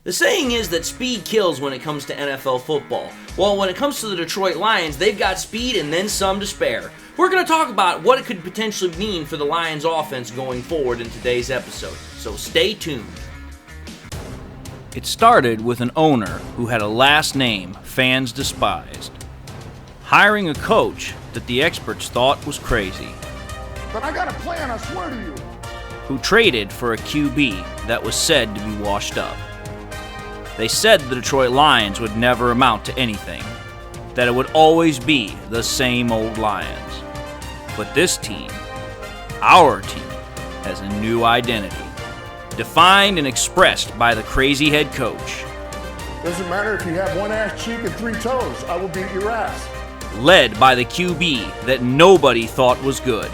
The saying is that speed kills when it comes to NFL football. Well, when it comes to the Detroit Lions, they've got speed and then some to spare. We're going to talk about what it could potentially mean for the Lions offense going forward in today's episode, so stay tuned. It started with an owner who had a last name fans despised, hiring a coach that the experts thought was crazy. But I got a plan, I swear to you. Who traded for a QB that was said to be washed up. They said the Detroit Lions would never amount to anything, that it would always be the same old Lions. But this team, our team, has a new identity, defined and expressed by the crazy head coach. Doesn't matter if you have one ass cheek and three toes, I will beat your ass. Led by the QB that nobody thought was good.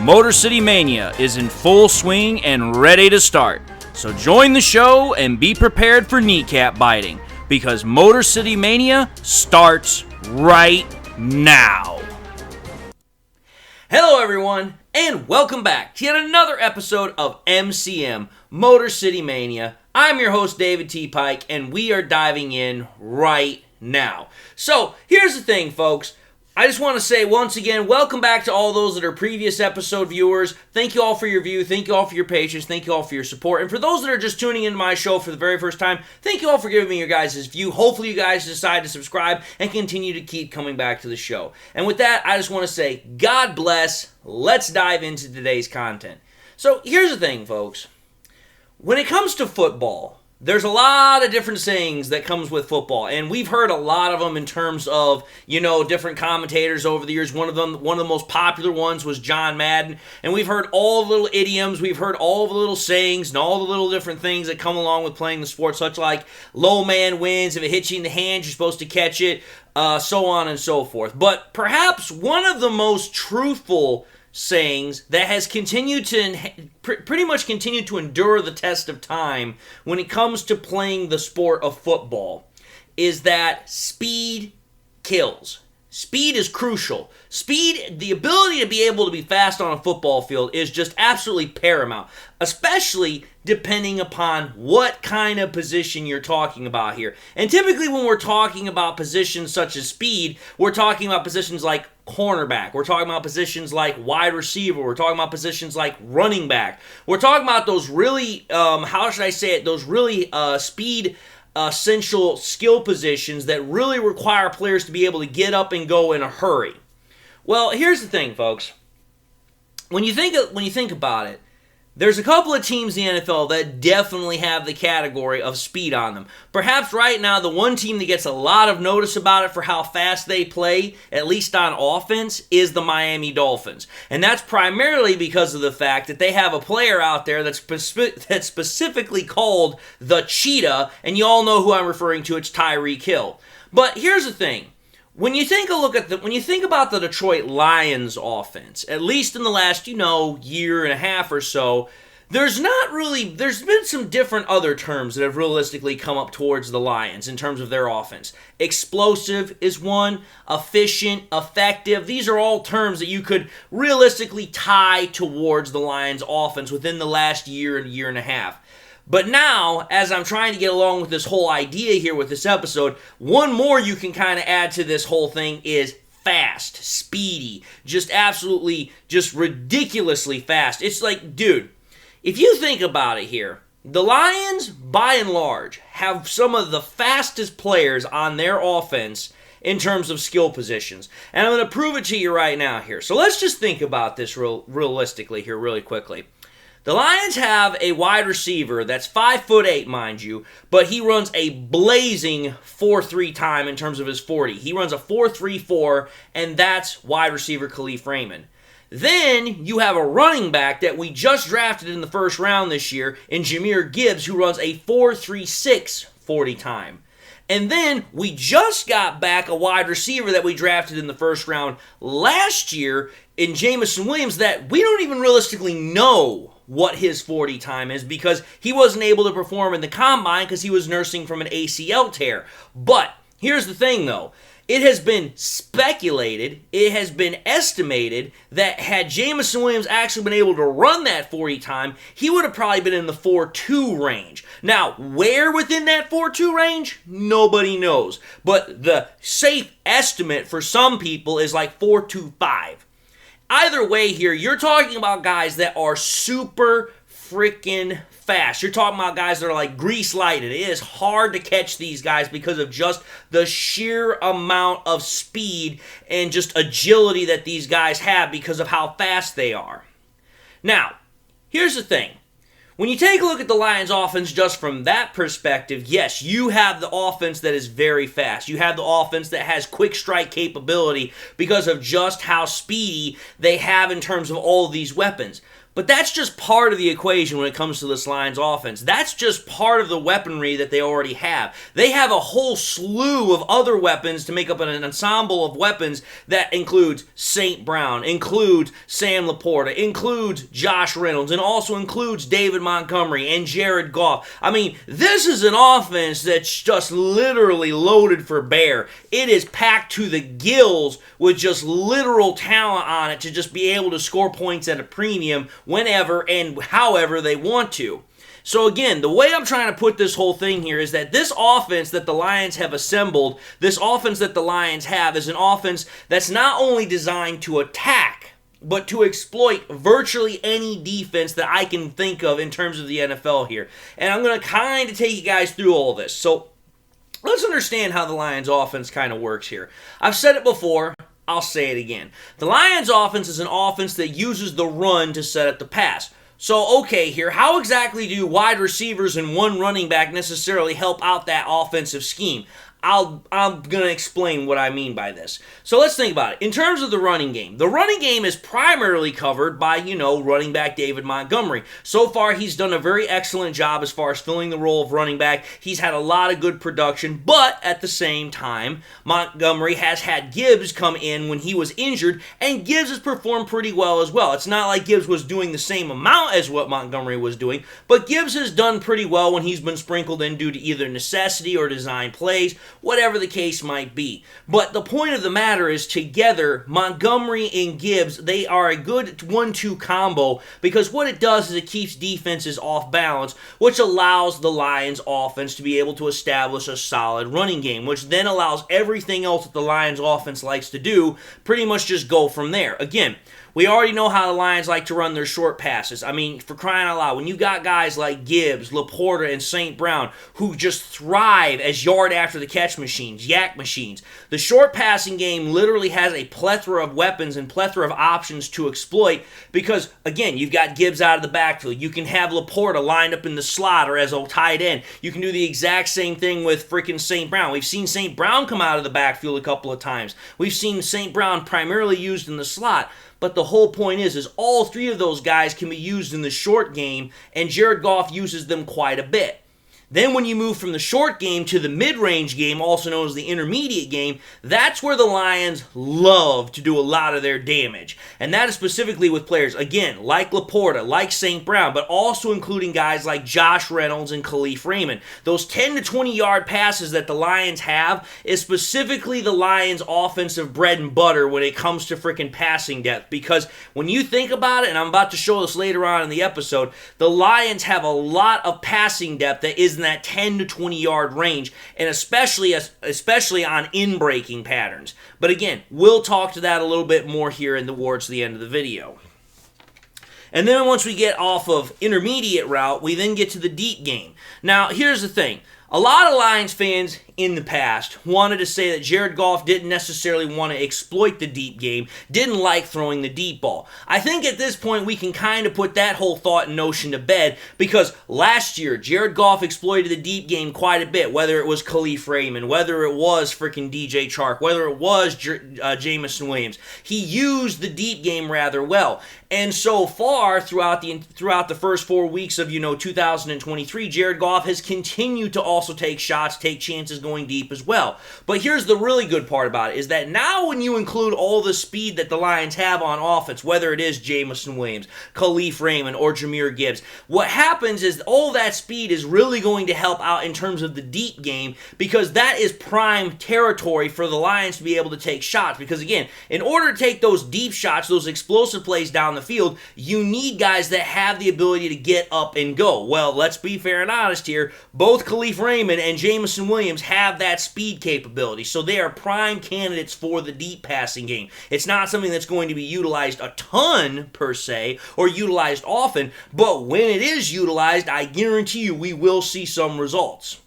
Motor City Mania is in full swing and ready to start. So join the show and be prepared for kneecap biting, because Motor City Mania starts right now. Hello everyone, and welcome back to yet another episode of MCM, Motor City Mania. I'm your host David T. Pike, and we are diving in right now. So here's the thing, folks. I just want to say once again, welcome back to all those that are previous episode viewers. Thank you all for your view. Thank you all for your patience. Thank you all for your support. And for those that are just tuning into my show for the very first time, thank you all for giving me your guys' view. Hopefully you guys decide to subscribe and continue to keep coming back to the show. And with that, I just want to say, God bless. Let's dive into today's content. So here's the thing, folks. When it comes to football, there's a lot of different sayings that comes with football, and we've heard a lot of them in terms of, different commentators over the years. One of the most popular ones was John Madden, and we've heard all the little idioms, we've heard all the little sayings and all the little different things that come along with playing the sport, such like low man wins, if it hits you in the hand, you're supposed to catch it, so on and so forth. But perhaps one of the most truthful sayings that has continued to pretty much continued to endure the test of time when it comes to playing the sport of football is that speed kills. Speed is crucial. Speed, the ability to be able to be fast on a football field is just absolutely paramount, especially depending upon what kind of position you're talking about here. And typically when we're talking about positions such as speed, we're talking about positions like cornerback. We're talking about positions like wide receiver. We're talking about positions like running back. We're talking about those really, those really speed essential skill positions that really require players to be able to get up and go in a hurry. Well, here's the thing, folks. When you think about it, there's a couple of teams in the NFL that definitely have the category of speed on them. Perhaps right now, the one team that gets a lot of notice about it for how fast they play, at least on offense, is the Miami Dolphins. And that's primarily because of the fact that they have a player out there that's specifically called the Cheetah, and you all know who I'm referring to, it's Tyreek Hill. But here's the thing. When you think about the Detroit Lions offense, at least in the last, year and a half or so, there's been some different other terms that have realistically come up towards the Lions in terms of their offense. Explosive is one, efficient, effective. These are all terms that you could realistically tie towards the Lions offense within the last year and a half. But now, as I'm trying to get along with this whole idea here with this episode, one more you can kind of add to this whole thing is fast, speedy, just ridiculously fast. It's like, dude, if you think about it here, the Lions, by and large, have some of the fastest players on their offense in terms of skill positions. And I'm going to prove it to you right now here. So let's just think about this realistically here really quickly. The Lions have a wide receiver that's 5'8", mind you, but he runs a blazing 4.3 time in terms of his 40. He runs a 4.34, and that's wide receiver Khalif Raymond. Then you have a running back that we just drafted in the first round this year in Jahmyr Gibbs, who runs a 4.36 40 time. And then we just got back a wide receiver that we drafted in the first round last year in Jameson Williams that we don't even realistically know what his 40 time is because he wasn't able to perform in the combine because he was nursing from an ACL tear. But here's the thing though. it has been speculated, it has been estimated that had Jameson Williams actually been able to run that 40 time, he would have probably been in the 4.2 range. Now, where within that 4.2 range? Nobody knows. But the safe estimate for some people is like 4.25. Either way here, you're talking about guys that are super freaking fast. You're talking about guys that are like grease lighted. It is hard to catch these guys because of just the sheer amount of speed and just agility that these guys have because of how fast they are. Now, here's the thing. When you take a look at the Lions offense just from that perspective, yes, you have the offense that is very fast. You have the offense that has quick strike capability because of just how speedy they have in terms of all of these weapons. But that's just part of the equation when it comes to this Lions offense. That's just part of the weaponry that they already have. They have a whole slew of other weapons to make up an ensemble of weapons that includes St. Brown, includes Sam Laporta, includes Josh Reynolds, and also includes David Montgomery and Jared Goff. I mean, this is an offense that's just literally loaded for bear. It is packed to the gills with just literal talent on it to just be able to score points at a premium whenever and however they want to. So again, the way I'm trying to put this whole thing here is that this offense that the Lions have assembled, this offense that the Lions have is an offense that's not only designed to attack, but to exploit virtually any defense that I can think of in terms of the NFL here. And I'm going to kind of take you guys through all this. So let's understand how the Lions offense kind of works here. I've said it before. I'll say it again. The Lions offense is an offense that uses the run to set up the pass. So, okay, here, how exactly do wide receivers and one running back necessarily help out that offensive scheme? I'm going to explain what I mean by this. So let's think about it. In terms of the running game is primarily covered by, running back David Montgomery. So far, he's done a very excellent job as far as filling the role of running back. He's had a lot of good production, but at the same time, Montgomery has had Gibbs come in when he was injured, and Gibbs has performed pretty well as well. It's not like Gibbs was doing the same amount as what Montgomery was doing, but Gibbs has done pretty well when he's been sprinkled in due to either necessity or design plays, whatever the case might be. But the point of the matter is, together, Montgomery and Gibbs, they are a good 1-2 combo because what it does is it keeps defenses off balance, which allows the Lions offense to be able to establish a solid running game, which then allows everything else that the Lions offense likes to do pretty much just go from there. Again, we already know how the Lions like to run their short passes. I mean, for crying out loud, when you got guys like Gibbs, Laporta, and St. Brown who just thrive as yard after the catch machines, yak machines, the short passing game literally has a plethora of weapons and plethora of options to exploit because, again, you've got Gibbs out of the backfield. You can have Laporta lined up in the slot or as a tight end. You can do the exact same thing with freaking St. Brown. We've seen St. Brown come out of the backfield a couple of times. We've seen St. Brown primarily used in the slot. But the whole point is all three of those guys can be used in the short game, and Jared Goff uses them quite a bit. Then when you move from the short game to the mid-range game, also known as the intermediate game, that's where the Lions love to do a lot of their damage. And that is specifically with players, again, like Laporta, like St. Brown, but also including guys like Josh Reynolds and Khalif Raymond. Those 10 to 20-yard passes that the Lions have is specifically the Lions' offensive bread and butter when it comes to freaking passing depth. Because when you think about it, and I'm about to show this later on in the episode, the Lions have a lot of passing depth that is in that 10 to 20 yard range, and especially on in-breaking patterns. But again, we'll talk to that a little bit more here towards the end of the video. And then once we get off of intermediate route, we then get to the deep game. Now, here's the thing. A lot of Lions fans in the past wanted to say that Jared Goff didn't necessarily want to exploit the deep game, didn't like throwing the deep ball. I think at this point we can kind of put that whole thought and notion to bed because last year Jared Goff exploited the deep game quite a bit, whether it was Khalif Raymond, whether it was freaking DJ Chark, whether it was Jameson Williams. He used the deep game rather well. And so far throughout the first 4 weeks of 2023, Jared Goff has continued to also take shots, take chances going deep as well. But here's the really good part about it, is that now when you include all the speed that the Lions have on offense, whether it is Jameson Williams, Khalif Raymond, or Jahmyr Gibbs, what happens is all that speed is really going to help out in terms of the deep game, because that is prime territory for the Lions to be able to take shots. Because again, in order to take those deep shots, those explosive plays down the field, you need guys that have the ability to get up and go. Well, let's be fair and honest here. Both Khalif Raymond and Jameson Williams have that speed capability, so they are prime candidates for the deep passing game. It's not something that's going to be utilized a ton per se, or utilized often, but when it is utilized, I guarantee you we will see some results.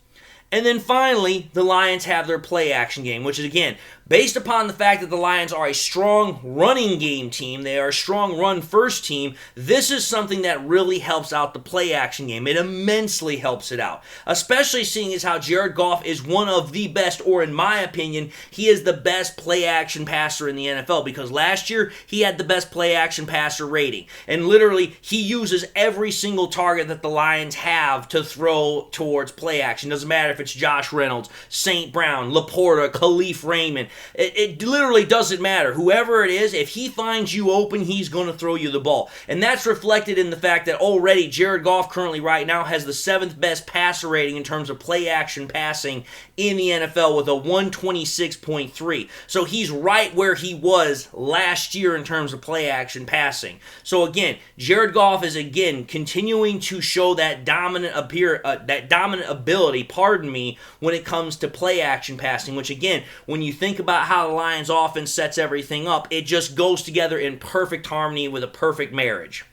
And then finally, the Lions have their play action game, which is, again, based upon the fact that the Lions are a strong running game team, they are a strong run-first team, this is something that really helps out the play action game. It immensely helps it out, especially seeing as how Jared Goff is one of the best, or in my opinion, he is the best play action passer in the NFL, because last year he had the best play action passer rating, and literally he uses every single target that the Lions have to throw towards play action. Doesn't matter if it's Josh Reynolds, St. Brown, Laporta, Khalif Raymond. It literally doesn't matter. Whoever it is, if he finds you open, he's going to throw you the ball. And that's reflected in the fact that already Jared Goff currently right now has the 7th best passer rating in terms of play action passing in the NFL with a 126.3. So he's right where he was last year in terms of play action passing. So again, Jared Goff is again continuing to show that dominant ability, when it comes to play action passing, which again, when you think about how the Lions offense sets everything up, it just goes together in perfect harmony with a perfect marriage.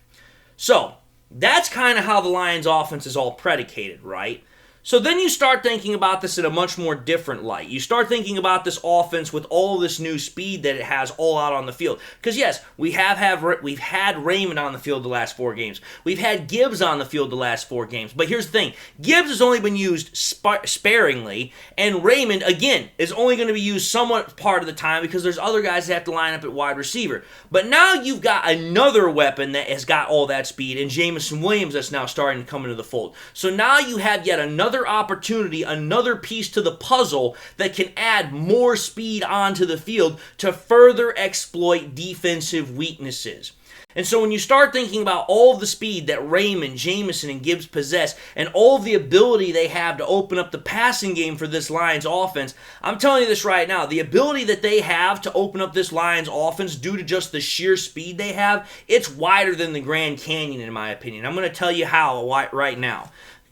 So, that's kind of how the Lions offense is all predicated, right? So then you start thinking about this in a much more different light. You start thinking about this offense with all this new speed that it has all out on the field. Because yes, we've had Raymond on the field the last 4 games. We've had Gibbs on the field the last 4 games. But here's the thing. Gibbs has only been used sparingly, and Raymond, again, is only going to be used somewhat part of the time because there's other guys that have to line up at wide receiver. But now you've got another weapon that has got all that speed, and Jameson Williams that's now starting to come into the fold. So now you have yet another opportunity, another piece to the puzzle that can add more speed onto the field to further exploit defensive weaknesses. And so when you start thinking about all of the speed that Raymond, Jameson, and Gibbs possess, and all of the ability they have to open up the passing game for this Lions offense, I'm telling you this right now, the ability that they have to open up this Lions offense due to just the sheer speed they have, it's wider than the Grand Canyon in my opinion. I'm going to tell you how right now.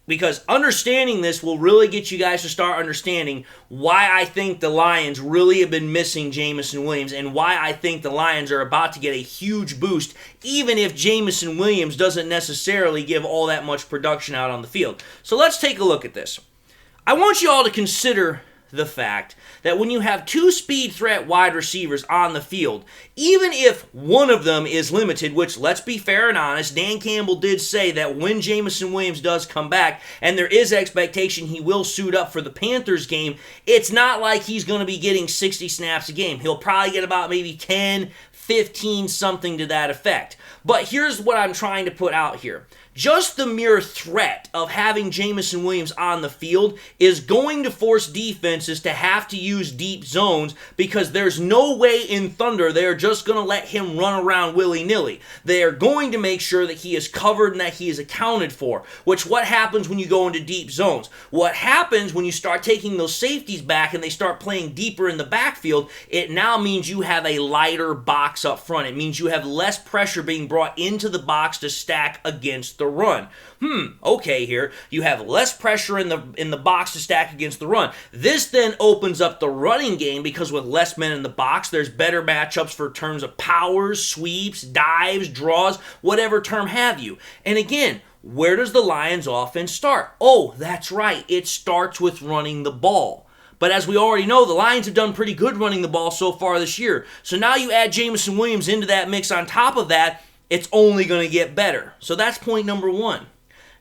Because understanding this will really get you guys to start understanding why I think the Lions really have been missing Jameson Williams and why I think the Lions are about to get a huge boost, even if Jameson Williams doesn't necessarily give all that much production out on the field. So let's take a look at this. I want you all to consider the fact that when you have 2 speed threat wide receivers on the field, even if one of them is limited, which let's be fair and honest, Dan Campbell did say that when Jameson Williams does come back, and there is expectation he will suit up for the Panthers game, it's not like he's going to be getting 60 snaps a game. He'll probably get about maybe 10, 15, something to that effect. But here's what I'm trying to put out here. Just the mere threat of having Jameson Williams on the field is going to force defenses to have to use deep zones because there's no way in Thunder they are just going to let him run around willy-nilly. They are going to make sure that he is covered and that he is accounted for, which what happens when you go into deep zones? What happens when you start taking those safeties back and they start playing deeper in the backfield, it now means you have a lighter box up front. It means you have less pressure being brought into the box to stack against the run. Okay here. You have less pressure in the box to stack against the run. This then opens up the running game because with less men in the box, there's better matchups for terms of powers, sweeps, dives, draws, whatever term have you. And again, where does the Lions offense start? Oh, that's right. It starts with running the ball. But as we already know, the Lions have done pretty good running the ball so far this year. So now you add Jameson Williams into that mix on top of that, it's only going to get better. So that's point number 1.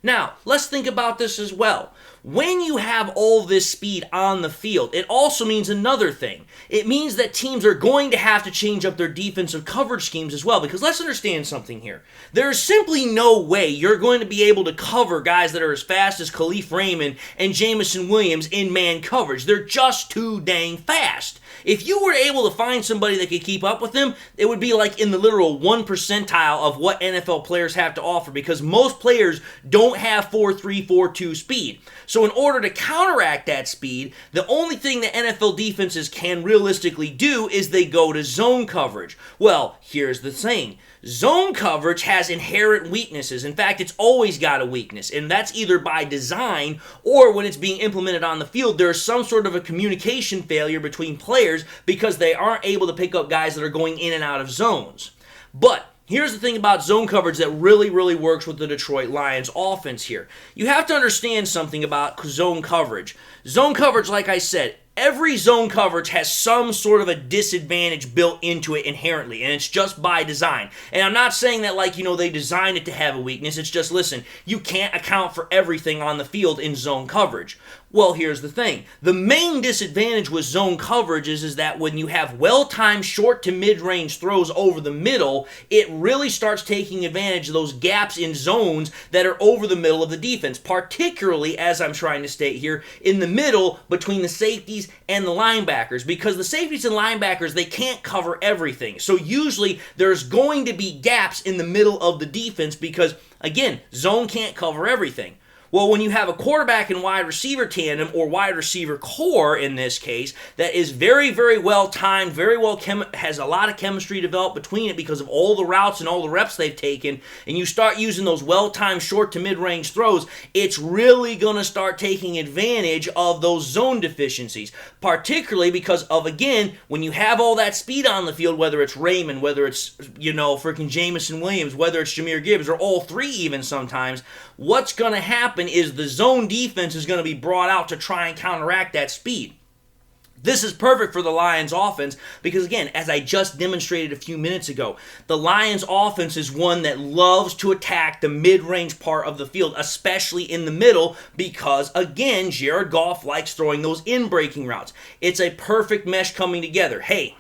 Now, let's think about this as well. When you have all this speed on the field, it also means another thing. It means that teams are going to have to change up their defensive coverage schemes as well, because let's understand something here. There is simply no way you're going to be able to cover guys that are as fast as Khalif Raymond and Jameson Williams in man coverage. They're just too dang fast. If you were able to find somebody that could keep up with them, it would be like in the literal 1 percentile of what NFL players have to offer, because most players don't have 4.3, 4.2 speed. So in order to counteract that speed, the only thing that NFL defenses can realistically do is they go to zone coverage. Well, here's the thing. Zone coverage has inherent weaknesses. In fact, it's always got a weakness, and that's either by design or when it's being implemented on the field, there's some sort of a communication failure between players because they aren't able to pick up guys that are going in and out of zones. But here's the thing about zone coverage that really, really works with the Detroit Lions offense here. You have to understand something about zone coverage. Zone coverage, like I said, every zone coverage has some sort of a disadvantage built into it inherently, and it's just by design. And I'm not saying that they designed it to have a weakness. It's just, listen, you can't account for everything on the field in zone coverage. Well, here's the thing. The main disadvantage with zone coverage is that when you have well-timed short to mid-range throws over the middle, it really starts taking advantage of those gaps in zones that are over the middle of the defense, particularly, as I'm trying to state here, in the middle between the safeties and the linebackers, because the safeties and linebackers, they can't cover everything. So usually there's going to be gaps in the middle of the defense because, again, zone can't cover everything. Well, when you have a quarterback and wide receiver tandem, or wide receiver core in this case, that is very, very well timed, very well has a lot of chemistry developed between it because of all the routes and all the reps they've taken, and you start using those well-timed short to mid-range throws, it's really going to start taking advantage of those zone deficiencies, particularly because of, again, when you have all that speed on the field, whether it's Raymond, whether it's, freaking Jameson Williams, whether it's Jahmyr Gibbs, or all three even sometimes, what's going to happen is the zone defense is going to be brought out to try and counteract that speed. This is perfect for the Lions offense because, again, as I just demonstrated a few minutes ago, the Lions offense is one that loves to attack the mid-range part of the field, especially in the middle, because, again, Jared Goff likes throwing those in-breaking routes. It's a perfect mesh coming together. Hey,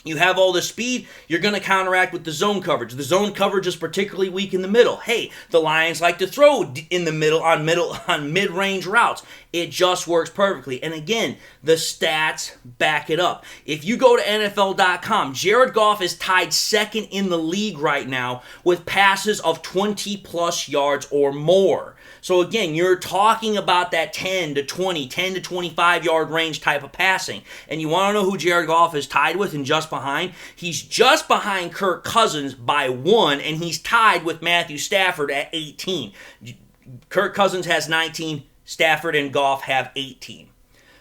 you have all the speed, you're going to counteract with the zone coverage. The zone coverage is particularly weak in the middle. Hey, the Lions like to throw in the middle on mid-range routes. It just works perfectly. And again, the stats back it up. If you go to NFL.com, Jared Goff is tied second in the league right now with passes of 20-plus yards or more. So again, you're talking about that 10 to 25 yard range type of passing. And you want to know who Jared Goff is tied with and just behind? He's just behind Kirk Cousins by 1, and he's tied with Matthew Stafford at 18. Kirk Cousins has 19, Stafford and Goff have 18.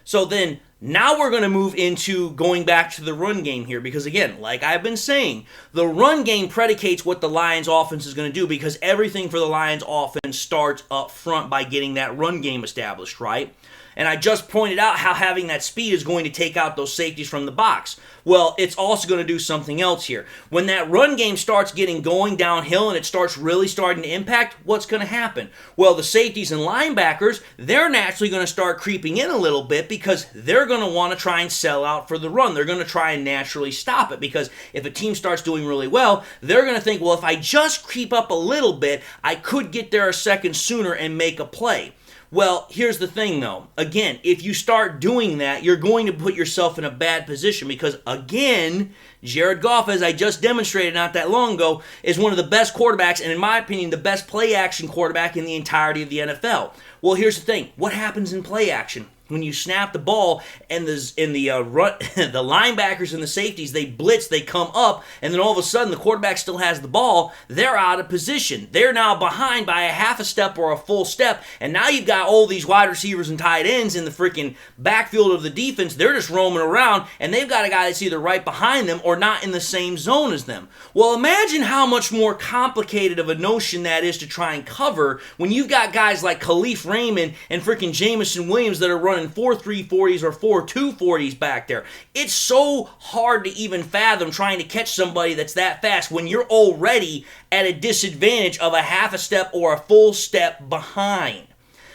So then, now we're going to move into going back to the run game here because, again, like I've been saying, the run game predicates what the Lions offense is going to do because everything for the Lions offense starts up front by getting that run game established, right? And I just pointed out how having that speed is going to take out those safeties from the box. Well, it's also going to do something else here. When that run game starts going downhill and it starts really starting to impact, what's going to happen? Well, the safeties and linebackers, they're naturally going to start creeping in a little bit because they're going to want to try and sell out for the run. They're going to try and naturally stop it because if a team starts doing really well, they're going to think, well, if I just creep up a little bit, I could get there a second sooner and make a play. Well, here's the thing, though. Again, if you start doing that, you're going to put yourself in a bad position because, again, Jared Goff, as I just demonstrated not that long ago, is one of the best quarterbacks and, in my opinion, the best play-action quarterback in the entirety of the NFL. Well, here's the thing. What happens in play action? When you snap the ball and the linebackers and the safeties, they blitz, they come up, and then all of a sudden the quarterback still has the ball, they're out of position. They're now behind by a half a step or a full step, and now you've got all these wide receivers and tight ends in the freaking backfield of the defense. They're just roaming around, and they've got a guy that's either right behind them or not in the same zone as them. Well, imagine how much more complicated of a notion that is to try and cover when you've got guys like Khalif Raymond and freaking Jamison Williams that are running 4.340s or 4.240s back there. It's so hard to even fathom trying to catch somebody that's that fast when you're already at a disadvantage of a half a step or a full step behind.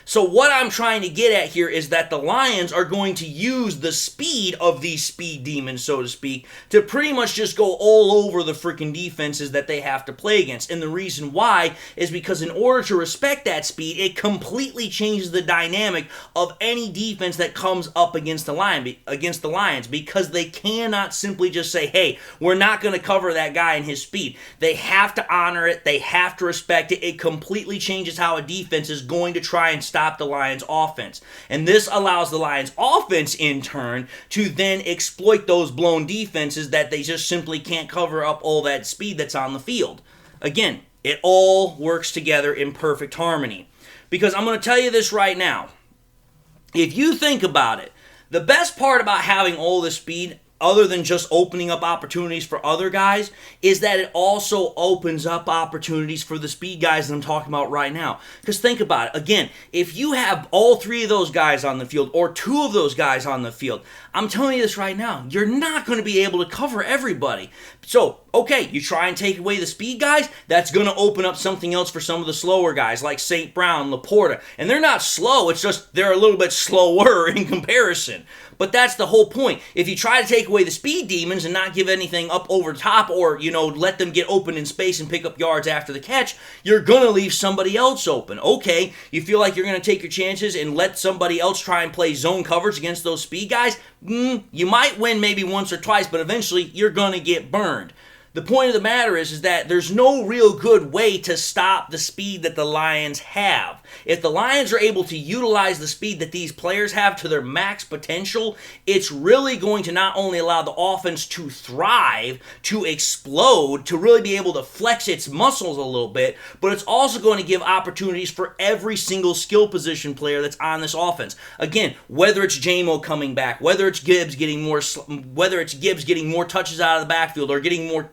So what I'm trying to get at here is that the Lions are going to use the speed of these speed demons, so to speak, to pretty much just go all over the freaking defenses that they have to play against. And the reason why is because in order to respect that speed, it completely changes the dynamic of any defense that comes up against the Lions, because they cannot simply just say, hey, we're not going to cover that guy in his speed. They have to honor it. They have to respect it. It completely changes how a defense is going to try and stop the Lions' offense. And this allows the Lions' offense, in turn, to then exploit those blown defenses that they just simply can't cover up all that speed that's on the field. Again, it all works together in perfect harmony. Because I'm going to tell you this right now. If you think about it, the best part about having all this speed, other than just opening up opportunities for other guys, is that it also opens up opportunities for the speed guys that I'm talking about right now. Because think about it. Again, if you have all three of those guys on the field, or two of those guys on the field, I'm telling you this right now, you're not going to be able to cover everybody. So, okay, you try and take away the speed guys, that's going to open up something else for some of the slower guys like St. Brown, Laporta. And they're not slow, it's just they're a little bit slower in comparison. But that's the whole point. If you try to take away the speed demons and not give anything up over top, or, let them get open in space and pick up yards after the catch, you're going to leave somebody else open. Okay, you feel like you're going to take your chances and let somebody else try and play zone coverage against those speed guys? You might win maybe once or twice, but eventually you're going to get burned. The point of the matter is that there's no real good way to stop the speed that the Lions have. If the Lions are able to utilize the speed that these players have to their max potential, it's really going to not only allow the offense to thrive, to explode, to really be able to flex its muscles a little bit, but it's also going to give opportunities for every single skill position player that's on this offense. Again, whether it's J-Mo coming back, whether it's Gibbs getting more touches out of the backfield, or getting more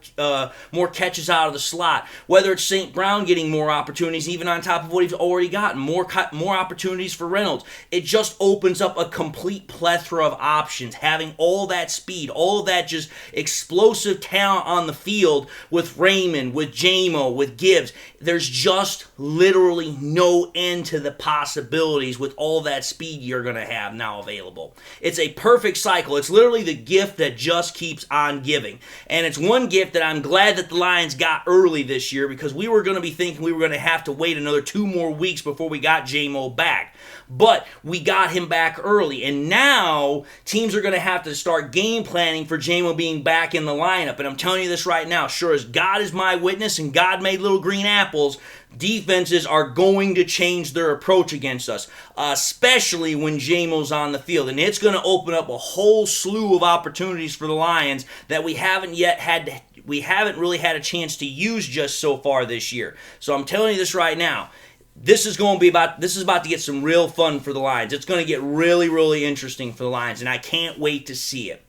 catches out of the slot, whether it's St. Brown getting more opportunities even on top of what he's already gotten, more opportunities for Reynolds. It just opens up a complete plethora of options. Having all that speed, all of that just explosive talent on the field with Raymond, with J-Mo, with Gibbs, there's just literally no end to the possibilities with all that speed you're going to have now available. It's a perfect cycle. It's literally the gift that just keeps on giving. And it's one gift that I'm glad that the Lions got early this year, because we were going to be thinking we were going to have to wait another 2 more weeks before we got J-Mo back. But we got him back early, and now teams are going to have to start game planning for J-Mo being back in the lineup. And I'm telling you this right now, sure as God is my witness and God made little green apples, defenses are going to change their approach against us, especially when J-Mo's on the field. And it's going to open up a whole slew of opportunities for the Lions that we haven't really had a chance to use just so far this year. So I'm telling you this right now. This is about to get some real fun for the Lions. It's going to get really, really interesting for the Lions, and I can't wait to see it.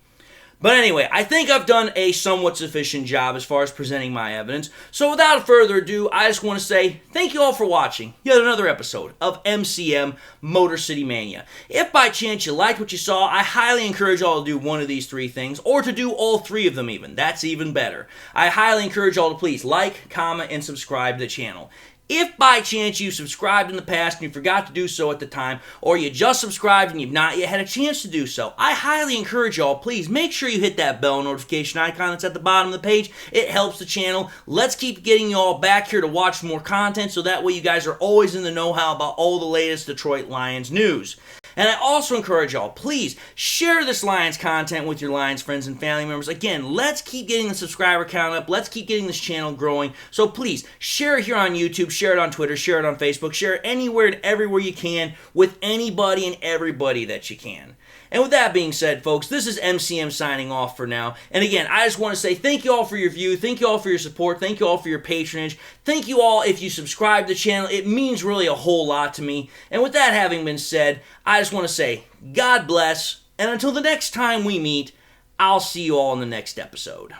But anyway, I think I've done a somewhat sufficient job as far as presenting my evidence. So without further ado, I just want to say thank you all for watching yet another episode of MCM Motor City Mania. If by chance you liked what you saw, I highly encourage you all to do one of these 3 things, or to do all 3 of them even. That's even better. I highly encourage you all to please like, comment, and subscribe to the channel. If by chance you subscribed in the past and you forgot to do so at the time, or you just subscribed and you've not yet had a chance to do so, I highly encourage y'all, please make sure you hit that bell notification icon that's at the bottom of the page. It helps the channel. Let's keep getting you all back here to watch more content, so that way you guys are always in the know-how about all the latest Detroit Lions news. And I also encourage y'all, please share this Lions content with your Lions friends and family members. Again, let's keep getting the subscriber count up. Let's keep getting this channel growing. So please, share it here on YouTube, share it on Twitter, share it on Facebook, share it anywhere and everywhere you can with anybody and everybody that you can. And with that being said, folks, this is MCM signing off for now. And again, I just want to say thank you all for your view. Thank you all for your support. Thank you all for your patronage. Thank you all if you subscribe to the channel. It means really a whole lot to me. And with that having been said, I just want to say God bless. And until the next time we meet, I'll see you all in the next episode.